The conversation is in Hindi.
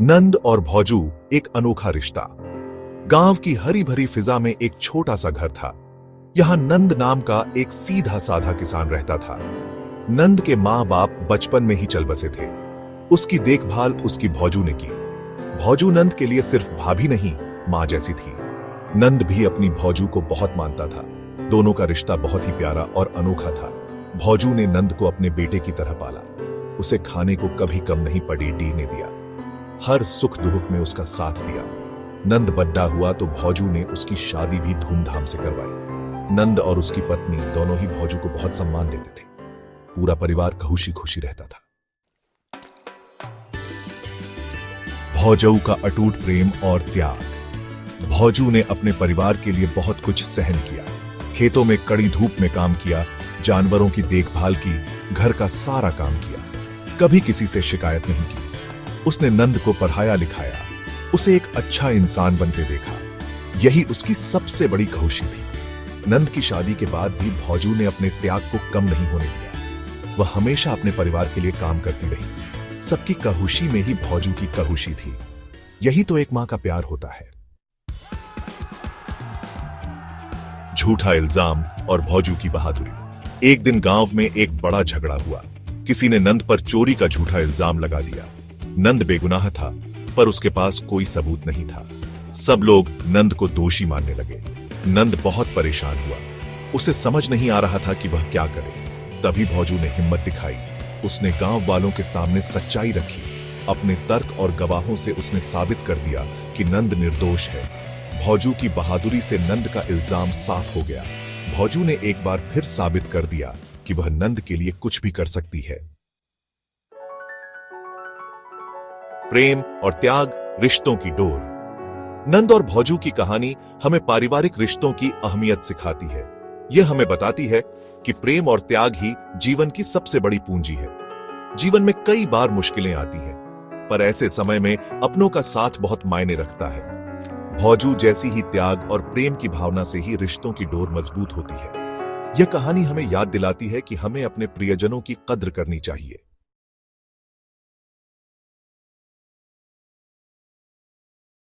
नंद और भौजू एक अनोखा रिश्ता। गांव की हरी भरी फिजा में एक छोटा सा घर था। यहां नंद नाम का एक सीधा साधा किसान रहता था। नंद के माँ बाप बचपन में ही चल बसे थे। उसकी देखभाल उसकी भौजू ने की। भौजू नंद के लिए सिर्फ भाभी नहीं, मां जैसी थी। नंद भी अपनी भौजू को बहुत मानता था। दोनों का रिश्ता बहुत ही प्यारा और अनोखा था। भौजू ने नंद को अपने बेटे की तरह पाला। उसे खाने को कभी कम नहीं पड़ी ने दिया। हर सुख दुख में उसका साथ दिया। नंद बड्डा हुआ तो भौजू ने उसकी शादी भी धूमधाम से करवाई। नंद और उसकी पत्नी दोनों ही भौजू को बहुत सम्मान देते थे। पूरा परिवार खुशी खुशी रहता था। भौजू का अटूट प्रेम और त्याग। भौजू ने अपने परिवार के लिए बहुत कुछ सहन किया। खेतों में कड़ी धूप में काम किया, जानवरों की देखभाल की, घर का सारा काम किया। कभी किसी से शिकायत नहीं की। उसने नंद को पढ़ाया लिखाया, उसे एक अच्छा इंसान बनते देखा। यही उसकी सबसे बड़ी खुशी थी। नंद की शादी के बाद भी भौजू ने अपने त्याग को कम नहीं होने दिया। वह हमेशा अपने परिवार के लिए काम करती रही। सबकी कहुशी में ही भौजू की कहुशी थी। यही तो एक मां का प्यार होता है। झूठा इल्जाम और भौजू की बहादुरी। एक दिन गांव में एक बड़ा झगड़ा हुआ। किसी ने नंद पर चोरी का झूठा इल्जाम लगा दिया। नंद बेगुनाह था, पर उसके पास कोई सबूत नहीं था। सब लोग नंद को दोषी मानने लगे। नंद बहुत परेशान हुआ। उसे समझ नहीं आ रहा था कि वह क्या करे। तभी भौजू ने हिम्मत दिखाई। उसने गांव वालों के सामने सच्चाई रखी। अपने तर्क और गवाहों से उसने साबित कर दिया कि नंद निर्दोष है। भौजू की बहादुरी से नंद का इल्जाम साफ हो गया। भौजू ने एक बार फिर साबित कर दिया कि वह नंद के लिए कुछ भी कर सकती है। प्रेम और त्याग, रिश्तों की डोर। नंद और भौजू की कहानी हमें पारिवारिक रिश्तों की अहमियत सिखाती है। यह हमें बताती है कि प्रेम और त्याग ही जीवन की सबसे बड़ी पूंजी है। जीवन में कई बार मुश्किलें आती हैं, पर ऐसे समय में अपनों का साथ बहुत मायने रखता है। भौजू जैसी ही त्याग और प्रेम की भावना से ही रिश्तों की डोर मजबूत होती है। यह कहानी हमें याद दिलाती है कि हमें अपने प्रियजनों की कद्र करनी चाहिए।